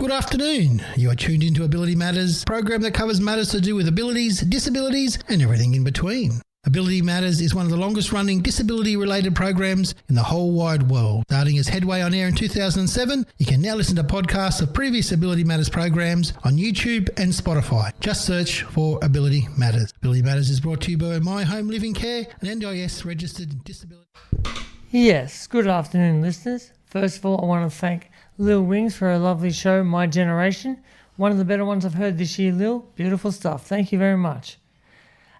Good afternoon. You are tuned into Ability Matters, a program that covers matters to do with abilities, disabilities, and everything in between. Ability Matters is one of the longest running disability-related programs in the whole wide world. Starting its headway on air in 2007, you can now listen to podcasts of previous Ability Matters programs on YouTube and Spotify. Just search for Ability Matters. Ability Matters is brought to you by My Home Living Care, an NDIS registered disability. Yes, good afternoon, listeners. First of all, I want to thank Lil Wings for a lovely show, My Generation. One of the better ones I've heard this year, Lil. Beautiful stuff. Thank you very much.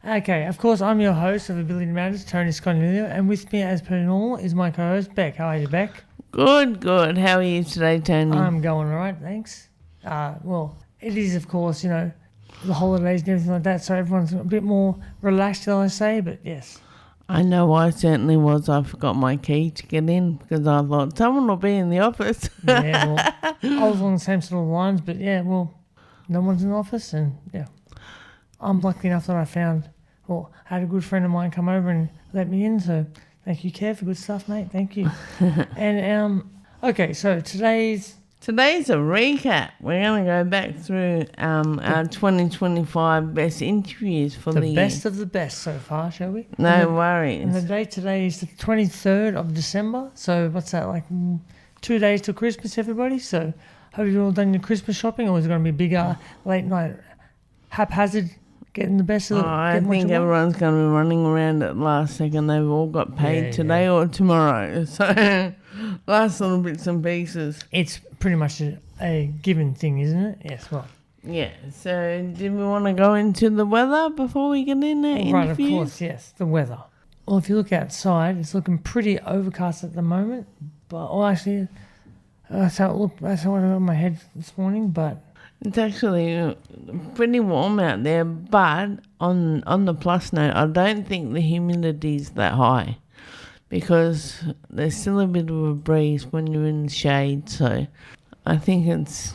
Okay, of course, I'm your host of Ability Matters, Tony Sconilio, and with me, as per normal, is my co-host, Beck. How are you, Beck? Good. How are you today, Tony? I'm going all right, thanks. Well, it is, of course, the holidays and everything like that, so everyone's a bit more relaxed, shall I say, but yes. I know I certainly was. I forgot my key to get in because I thought someone will be in the office. Yeah, well, I was on the same sort of lines, but yeah, well, no one's in the office, and yeah. I'm lucky enough that I had a good friend of mine come over and let me in, so thank you, Kev, for good stuff, mate. Thank you. And, okay, so today's a recap. We're going to go back through our 2025 best interviews for the year. best of the best so far, shall we? No worries. And the date today is the 23rd of December, so what's that, like 2 days till Christmas, everybody? So hope you've all done your Christmas shopping, or is it going to be bigger late night haphazard? Getting the best of the... I think everyone's going to be running around at last second. They've all got paid today or tomorrow. So, last little bits and pieces. It's pretty much a given thing, isn't it? Yes, well. Yeah, so did we want to go into the weather before we get in there? Right, of course, yes, the weather. Well, if you look outside, it's looking pretty overcast at the moment. But, well, actually, that's how I got in my head this morning, but... It's actually pretty warm out there, but on the plus note, I don't think the humidity's that high because there's still a bit of a breeze when you're in the shade, so I think it's...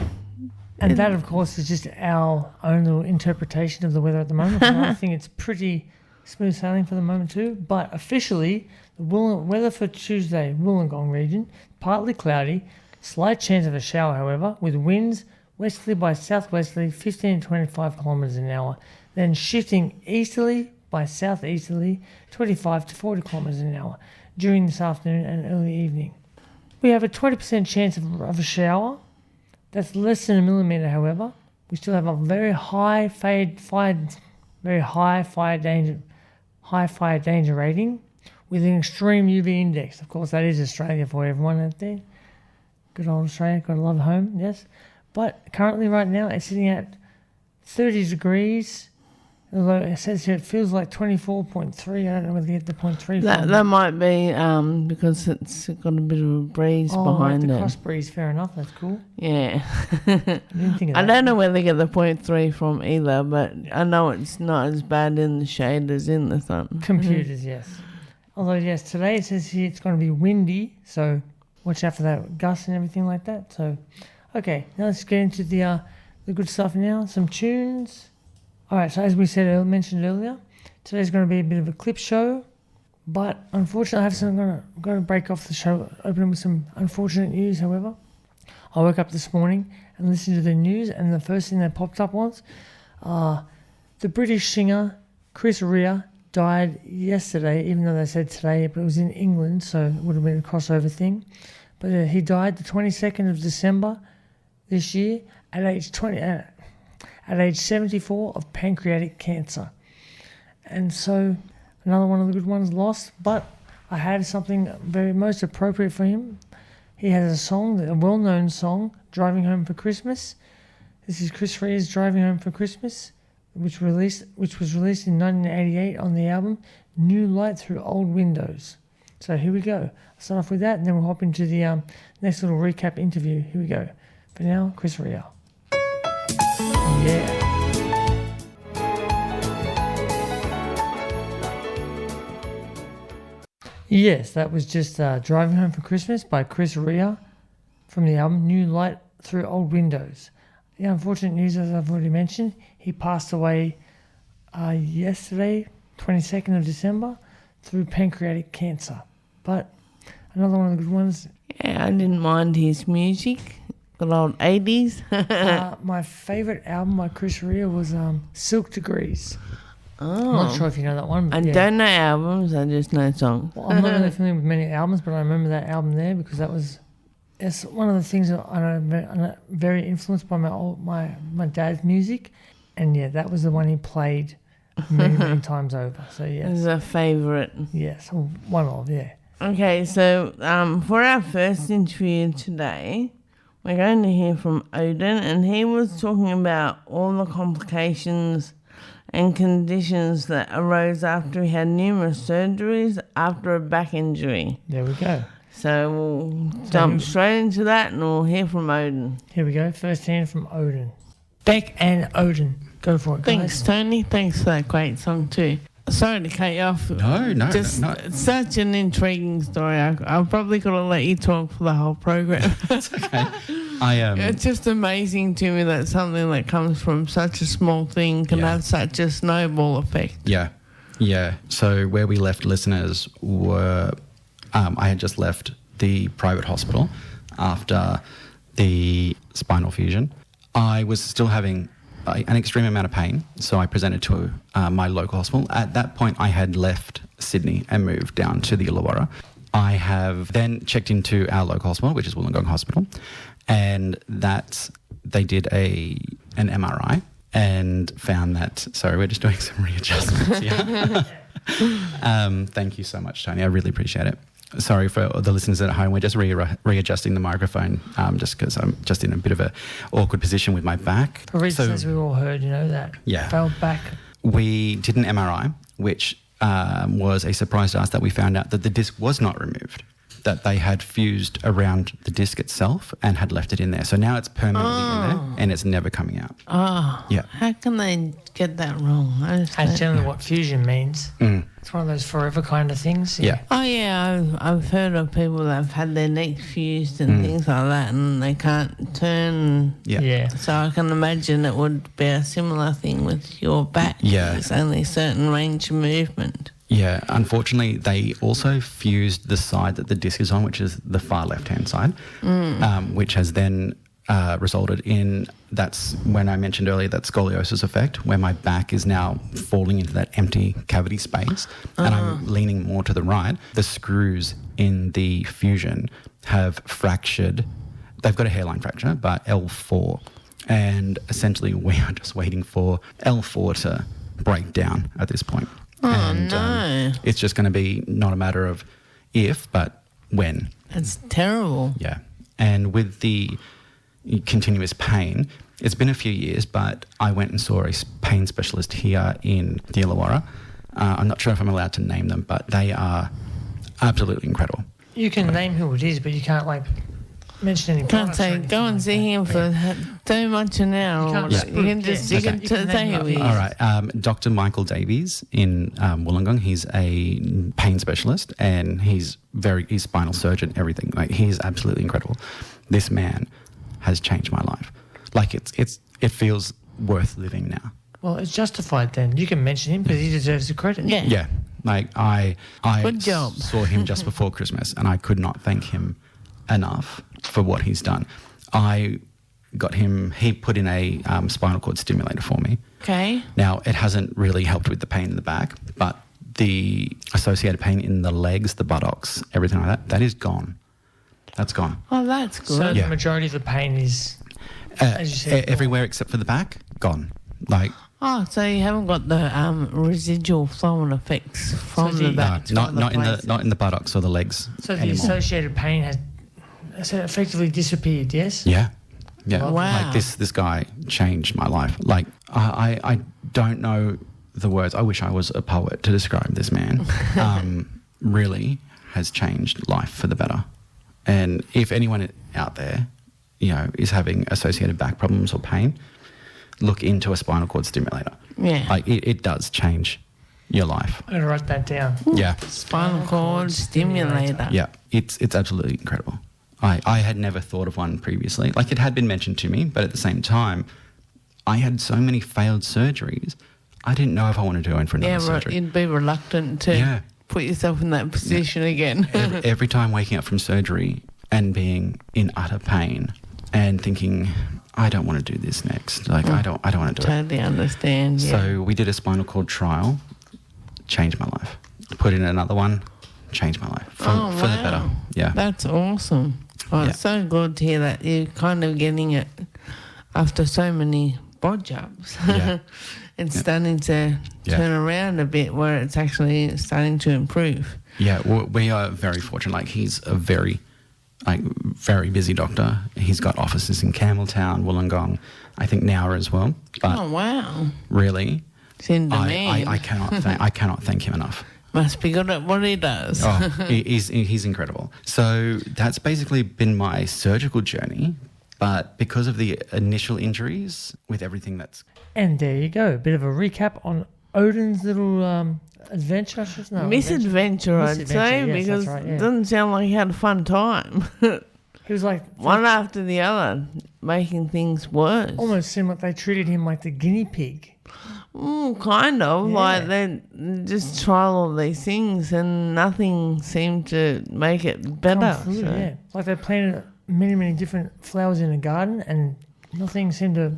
And that, of course, is just our own little interpretation of the weather at the moment. I think it's pretty smooth sailing for the moment too, but officially, the weather for Tuesday, Wollongong region, partly cloudy, slight chance of a shower, however, with winds westerly by southwesterly 15 to 25 kilometres an hour, then shifting easterly by southeasterly 25 to 40 kilometres an hour during this afternoon and early evening. We have a 20% chance of a shower. That's less than a millimetre, however. We still have a very high fire danger rating with an extreme UV index. Of course, that is Australia for everyone out there. Good old Australia, gotta love home, yes. But currently right now it's sitting at 30 degrees, although it says here it feels like 24.3. I don't know whether you get the 0.3 from. That might be because it's got a bit of a breeze behind the it. cross breeze, fair enough, that's cool. Yeah. I don't know where they get the 0.3 from either, but I know it's not as bad in the shade as in the sun. Computers, yes. Although, yes, today it says here it's going to be windy, so watch out for that gust and everything like that, so... Okay, now let's get into the good stuff now. Some tunes. All right, so as we mentioned earlier, today's going to be a bit of a clip show, but unfortunately, I'm going to break off the show, opening with some unfortunate news. However, I woke up this morning and listened to the news, and the first thing that popped up was the British singer Chris Rea died yesterday, even though they said today, but it was in England, so it would have been a crossover thing. But he died the 22nd of December. This year, at age 74 of pancreatic cancer. And so, another one of the good ones lost, but I had something very most appropriate for him. He has a song, a well-known song, Driving Home for Christmas. This is Chris Rea's Driving Home for Christmas, which was released in 1988 on the album New Light Through Old Windows. So here we go. I'll start off with that, and then we'll hop into the next little recap interview. Here we go. For now, Chris Rea. Yeah. Yes, that was just Driving Home for Christmas by Chris Rea from the album New Light Through Old Windows. The unfortunate news, as I've already mentioned, he passed away yesterday, 22nd of December, through pancreatic cancer. But another one of the good ones. Yeah, I didn't mind his music. Good old 80s. My favourite album by Chris Rea was Silk Degrees. Oh. I'm not sure if you know that one. I But don't know albums, I just know songs. Well, I'm not really familiar with many albums, but I remember that album there because it's one of the things that I'm very influenced by my dad's music, and yeah, that was the one he played many times over. So It's yes, a favourite. yes, one of yeah. Okay, so for our first interview today, we're going to hear from Odin, and he was talking about all the complications and conditions that arose after he had numerous surgeries after a back injury. There we go. So we'll jump straight into that and we'll hear from Odin. Here we go. First hand from Odin. Beck and Odin. Go for it, guys. Thanks, Tony. Thanks for that great song too. Sorry to cut you off. No. It's such an intriguing story. I'm probably going to let you talk for the whole program. It's okay. It's just amazing to me that something that comes from such a small thing can have such a snowball effect. Yeah. So where we left listeners were, I had just left the private hospital after the spinal fusion. I was still having an extreme amount of pain, so I presented to my local hospital. At that point, I had left Sydney and moved down to the Illawarra. I have then checked into our local hospital, which is Wollongong Hospital, and they did an MRI and found that. Sorry, we're just doing some readjustments here. Thank you so much, Tony. I really appreciate it. Sorry for the listeners at home. We're just readjusting the microphone just because I'm just in a bit of an awkward position with my back. For reasons as we all heard, that. Yeah. Failed back. We did an MRI, which was a surprise to us that we found out that the disc was not removed, that they had fused around the disc itself and had left it in there. So now it's permanently in there and it's never coming out. Oh, yeah. How can they get that wrong? That's generally what fusion means. Mm. It's one of those forever kind of things. Yeah. Oh, yeah, I've heard of people that have had their neck fused and things like that and they can't turn. Yeah. So I can imagine it would be a similar thing with your back. Yeah. There's only a certain range of movement. Yeah, unfortunately, they also fused the side that the disc is on, which is the far left-hand side, which has then resulted in, that's when I mentioned earlier, that scoliosis effect, where my back is now falling into that empty cavity space, and I'm leaning more to the right. The screws in the fusion have fractured. They've got a hairline fracture, but L4. And essentially, we are just waiting for L4 to break down at this point. No. It's just going to be not a matter of if, but when. It's terrible. Yeah. And with the continuous pain, it's been a few years, but I went and saw a pain specialist here in the Illawarra. I'm not sure if I'm allowed to name them, but they are absolutely incredible. You can name who it is, but you can't, mention any Can't products say, or anything go and like see that. him for too much an hour. You can't just You spook, can yeah. say who he is. All right. Dr. Michael Davies in Wollongong, he's a pain specialist and he's spinal surgeon, everything. He's absolutely incredible. This man has changed my life. It feels worth living now. Well, it's justified then. You can mention him because he deserves the credit. Yeah. Yeah. I Good job. saw him just before Christmas and I could not thank him enough for what he's done. He put in a spinal cord stimulator for me. Okay. Now, it hasn't really helped with the pain in the back, but the associated pain in the legs, the buttocks, everything like that is gone. That's gone. Oh, that's good. So Yeah. the majority of the pain is, as you said, everywhere except for the back, gone. Oh, so you haven't got the residual flow-on effects from the back to other places. not in the buttocks or the legs so the anymore. associated pain has effectively disappeared, yes? Yeah. Wow. This guy changed my life. I don't know the words. I wish I was a poet to describe this man. Really has changed life for the better. And if anyone out there, is having associated back problems or pain, look into a spinal cord stimulator. Yeah. It does change your life. I'm going to write that down. Yeah. Spinal cord stimulator. Yeah. It's absolutely incredible. I had never thought of one previously. It had been mentioned to me, but at the same time, I had so many failed surgeries, I didn't know if I wanted to go in for another surgery. You'd be reluctant to put yourself in that position again. Every time waking up from surgery and being in utter pain, and thinking, I don't want to do this next. Like, I don't want to do it. Totally understand, yeah. So we did a spinal cord trial, changed my life. Put in another one, changed my life for the better. Yeah. That's awesome. Oh, Yeah. It's so good to hear that you're kind of getting it after so many bod jobs. Yeah. It's starting to turn around a bit where it's actually starting to improve. Yeah, well, we are very fortunate. Like, he's a very busy doctor. He's got offices in Campbelltown, Wollongong, I think Nowra as well. But Oh, wow. really, It's in demand. I cannot thank him enough. Must be good at what he does. Oh, he's incredible. So that's basically been my surgical journey. But because of the initial injuries, with everything that's... And there you go. A bit of a recap on Odin's little adventure. Misadventure, I'd say, yes, because that's right, yeah. it doesn't sound like he had a fun time. He was like... One after the other, making things worse. Almost seemed like they treated him like the guinea pig. Kind of. Yeah. Like they just trial all these things and nothing seemed to make it better. Come through, so. yeah. Like they planted many, many different flowers in a garden and nothing seemed to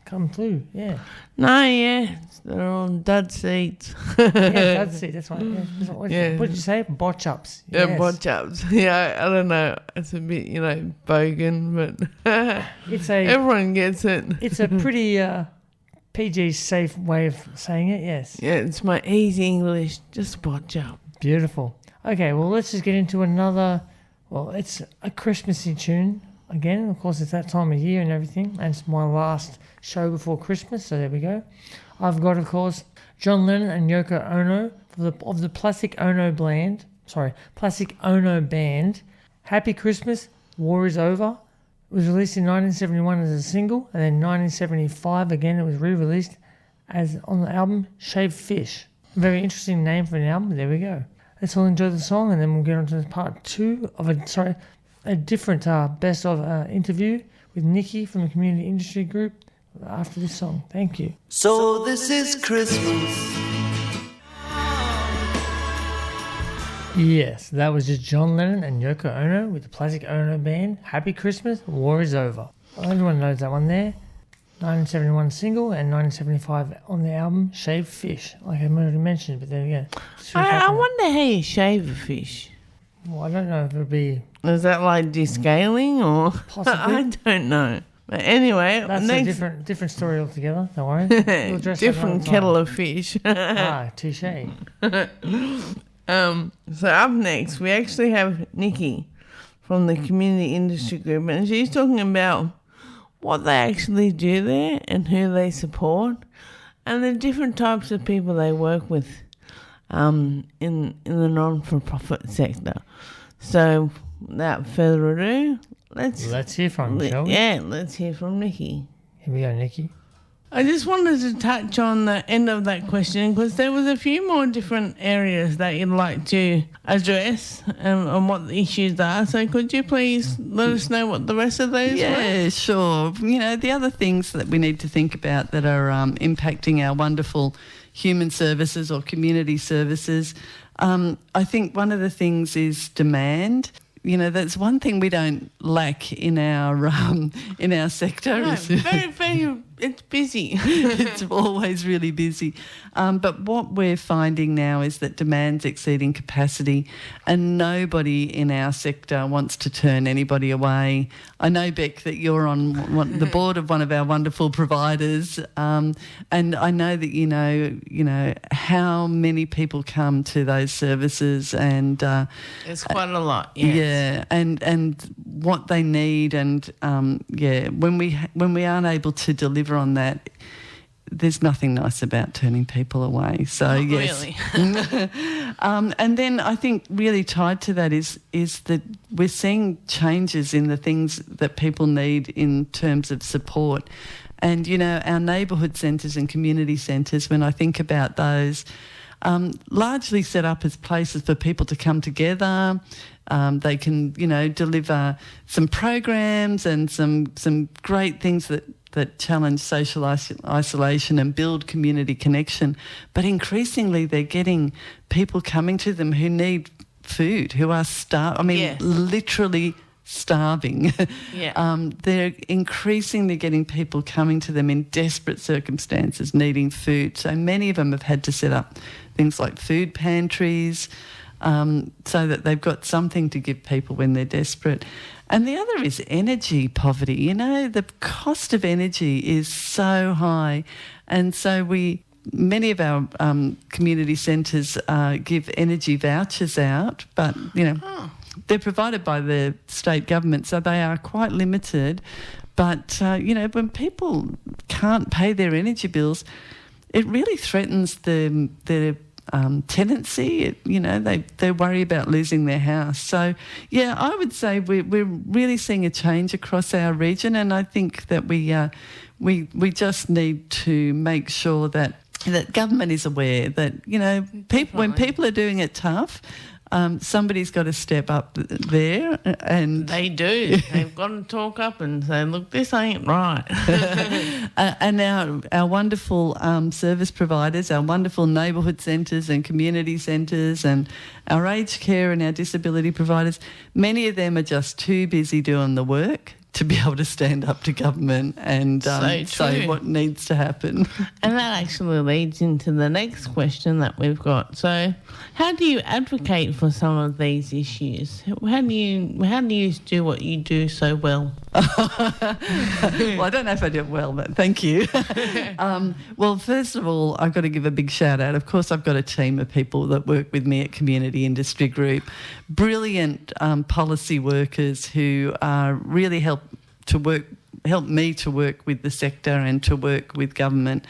come through, yeah. No, yeah. They're all dud seeds. Yeah, that's it, that's right. Yeah. What Yeah. did you say? Botch-ups. Yeah, Yes. botch-ups. Yeah, I don't know. It's a bit, bogan, but everyone gets it. It's a pretty PG safe way of saying it, yes. Yeah, it's my easy English. Just botch-up. Beautiful. Okay, well, let's just get into another... Well, it's a Christmassy tune. Again, of course, it's that time of year and everything. And it's my last show before Christmas, so there we go. I've got, of course, John Lennon and Yoko Ono of the Plastic Ono band. Happy Christmas, War is Over. It was released in 1971 as a single, and then 1975 again it was re-released as on the album Shaved Fish. Very interesting name for an album, but there we go. Let's all enjoy the song, and then we'll get on to part 2 of a different best of interview with Nicky from the Community Industry Group after this song. Thank you. So this is Christmas. Yes, that was just John Lennon and Yoko Ono with the Plastic Ono band. Happy Christmas, War is Over. Well, everyone knows that one there. 1971 single and 1975 on the album Shaved Fish. Like I already mentioned, but there we go. I wonder how you shave a fish. Well, I don't know if it'll be... Is that like descaling or... Possibly. I don't know. But anyway, That's next... a different story altogether, don't worry. We'll address that different another kettle time. of fish. Touche. So up next, we actually have Nicky from the Community Industry Group, and she's talking about what they actually do there and who they support and the different types of people they work with in the non-for-profit sector. So without further ado, let's hear from her, shall we? Yeah, let's hear from Nicky. Here we go, Nicky. I just wanted to touch on the end of that question because there was a few more different areas that you'd like to address and what the issues are. So could you please let us know what the rest of those were? Yeah, sure. The other things that we need to think about that are impacting our wonderful human services or community services, I think one of the things is demand. That's one thing we don't lack in our sector. No, very, very, it's busy. It's always really busy. But what we're finding now is that demand's exceeding capacity and nobody in our sector wants to turn anybody away. I know, Beck, that you're on the board of one of our wonderful providers, and I know that you know how many people come to those services and... It's quite a lot, yes. Yeah, and what they need and, when we aren't able to deliver on that, there's nothing nice about turning people away. So Not yes, really. and then I think really tied to that is that we're seeing changes in the things that people need in terms of support, and our neighbourhood centres and community centres. When I think about those, largely set up as places for people to come together. They can, deliver some programs and some great things that challenge social isolation and build community connection. But increasingly they're getting people coming to them who need food, who are literally starving. Yeah. They're increasingly getting people coming to them in desperate circumstances, needing food. So many of them have had to set up things like food pantries, so that they've got something to give people when they're desperate. And the other is energy poverty. You know, the cost of energy is so high. And so many of our community centres give energy vouchers out, but, you know, they're provided by the state government, so they are quite limited. But, you know, when people can't pay their energy bills, it really threatens their tenancy. You know, they worry about losing their house. So, yeah, I would say we're really seeing a change across our region, and I think that we just need to make sure that government is aware that, you know, when people are doing it tough, somebody's got to step up there, and They do. They've got to talk up and say, look, this ain't right. and our wonderful service providers, our wonderful neighbourhood centres and community centres, and our aged care and our disability providers, many of them are just too busy doing the work to be able to stand up to government and say what needs to happen. And that actually leads into the next question that we've got. So, how do you advocate for some of these issues? How do you do what you do so well? Well, I don't know if I do it well, but thank you. Well, first of all, I've got to give a big shout out. Of course, I've got a team of people that work with me at Community Industry Group, brilliant policy workers who really help me to work with the sector and to work with government.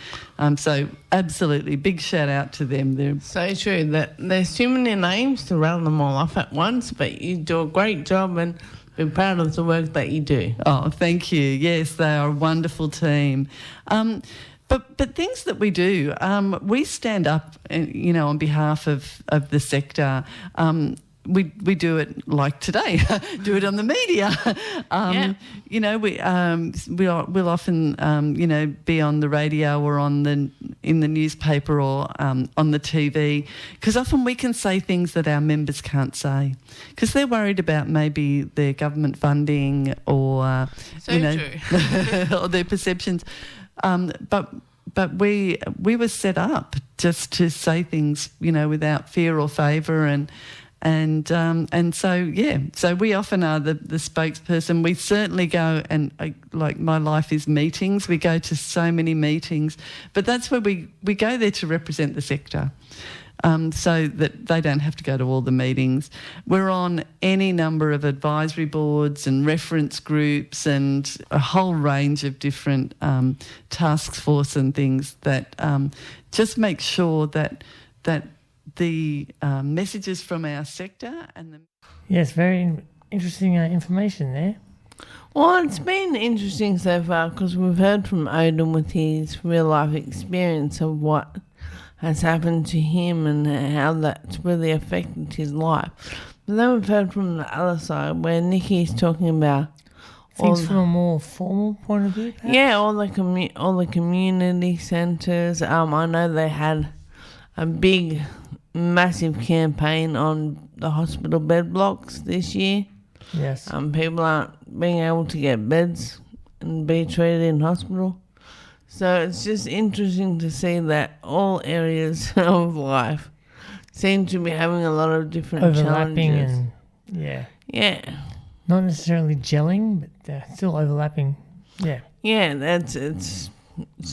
So absolutely, big shout out to them. They're So true that there's too many names to rattle them all off at once, but you do a great job and be proud of the work that you do. Oh, thank you. Yes, they are a wonderful team. But things that we do, we stand up, you know, on behalf of the sector. We do it like today, do it on the media. You know, we'll often you know, be on the radio or in the newspaper or on the TV, because often we can say things that our members can't say because they're worried about maybe their government funding or you know or their perceptions. But we were set up just to say things, you know, without fear or favour, and so we often are the spokesperson. We certainly go and like my life is meetings. We go to so many meetings, but that's where we go there to represent the sector. So that they don't have to go to all the meetings. We're on any number of advisory boards and reference groups and a whole range of different task force and things that just make sure that the messages from our sector and the... Yes, very interesting information there. Well, it's been interesting so far because we've heard from Odin with his real life experience of what has happened to him and how that's really affected his life. But then we've heard from the other side where Nicky's talking about things from a more formal point of view, perhaps? Yeah, all the community centres. I know they had a big, massive campaign on the hospital bed blocks this year. Yes. People aren't being able to get beds and be treated in hospital. So it's just interesting to see that all areas of life seem to be having a lot of different overlapping challenges. And Yeah. Not necessarily gelling, but they're still overlapping. Yeah. Yeah, it's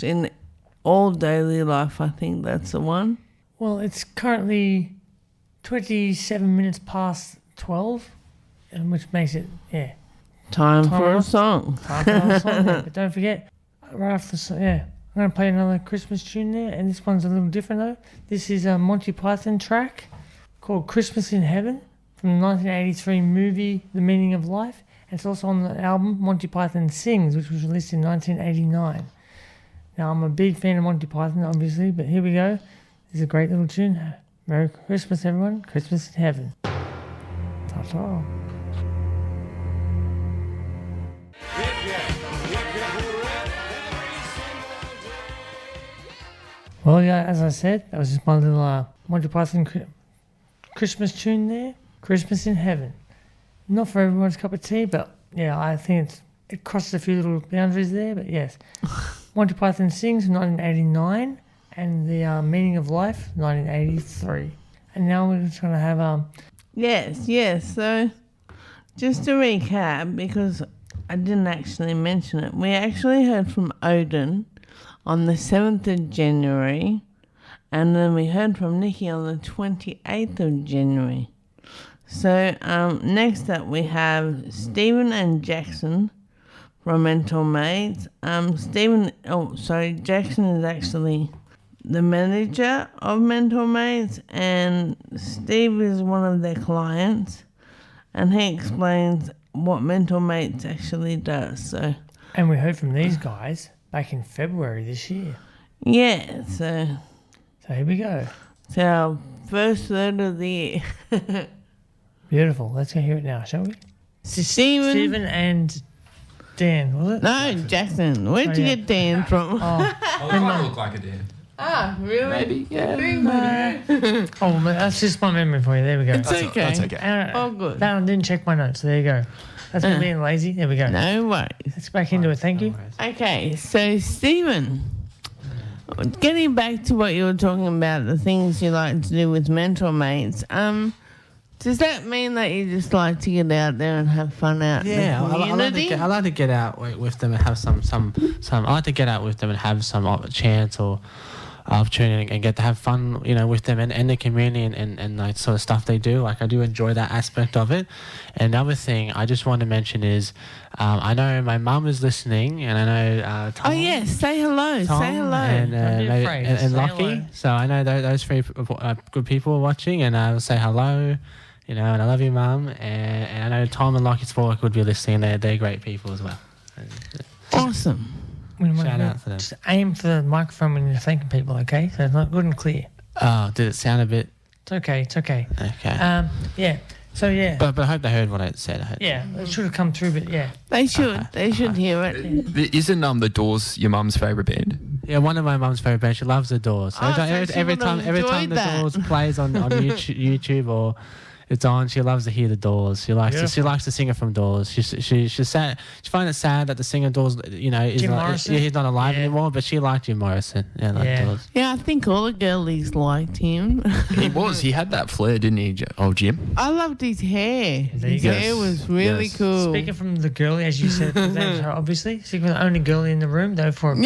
in all daily life. I think that's the one. Well, it's currently 27 minutes past 12, which makes it Time for a song. Time for a song. But don't forget. Right after the song, I'm going to play another Christmas tune there, and this one's a little different though. This is a Monty Python track called Christmas in Heaven from the 1983 movie The Meaning of Life. And it's also on the album Monty Python Sings, which was released in 1989. Now, I'm a big fan of Monty Python, obviously, but here we go. This is a great little tune. Merry Christmas, everyone. Christmas in Heaven. Ta-ta. Well, yeah, as I said, that was just my little Monty Python Christmas tune there. Christmas in Heaven. Not for everyone's cup of tea, but yeah, I think it crosses a few little boundaries there. But yes, Monty Python Sings, 1989, and The Meaning of Life, 1983. And now we're just going to have Yes. So, just to recap, because I didn't actually mention it, we actually heard from Odin on the 7th of January, and then we heard from Nicky on the 28th of January. So, next up we have Stephen and Jackson from Mental Mates. Jackson is actually the manager of Mental Mates, and Steve is one of their clients, and he explains what Mental Mates actually does. So, and we heard from these guys back in February this year. Yeah, so here we go. It's our first third of the year. Beautiful. Let's go hear it now, shall we? Stephen and Dan, was it? No, Jackson. Where'd you get Dan from? I kind of look like a Dan. Ah, really? Maybe, yeah. Oh, that's just my memory for you. There we go. It's okay. That's okay. Oh, good. That one didn't check my notes. There you go. That's me being lazy. There we go. No worries. Let's back into it. Thank you. Okay, so Stephen, getting back to what you were talking about, the things you like to do with Mental Mates, does that mean that you just like to get out there and have fun out in the community? I like to get out with them and have some. I like to get out with them and have some chance or opportunity and get to have fun, with them and the community and like sort of stuff they do. Like I do enjoy that aspect of it. And another thing I just want to mention is, I know my mum is listening, and I know Tom. Oh yes, say hello. Tom say hello. and Lockie. hello. So I know those three good people are watching, and I'll say hello. And I love you, Mum. And I know Tom and Lockie Sport would be listening. They're great people as well. Awesome. Shout out to them. Just aim for the microphone when you're thanking people, okay? So it's not good and clear. Oh, did it sound a bit? It's okay. Okay. Yeah. So yeah. But I hope they heard what I said. Yeah, it should have come through, but yeah. They should. They should hear it. Isn't The Doors your mum's favourite band? Yeah, one of my mum's favourite bands. She loves The Doors. So every time The Doors plays on YouTube or it's on, she loves to hear The Doors. She likes to sing it from Doors. She's sad. She finds it sad that the singer Doors, he's not alive anymore. But she liked Jim Morrison. Doors. Yeah, I think all the girlies liked him. He had that flair, didn't he? Oh, Jim. I loved his hair. His go. hair was really cool. Speaking from the girlie, as you said, obviously, speaking of the only girlie in the room, though, for a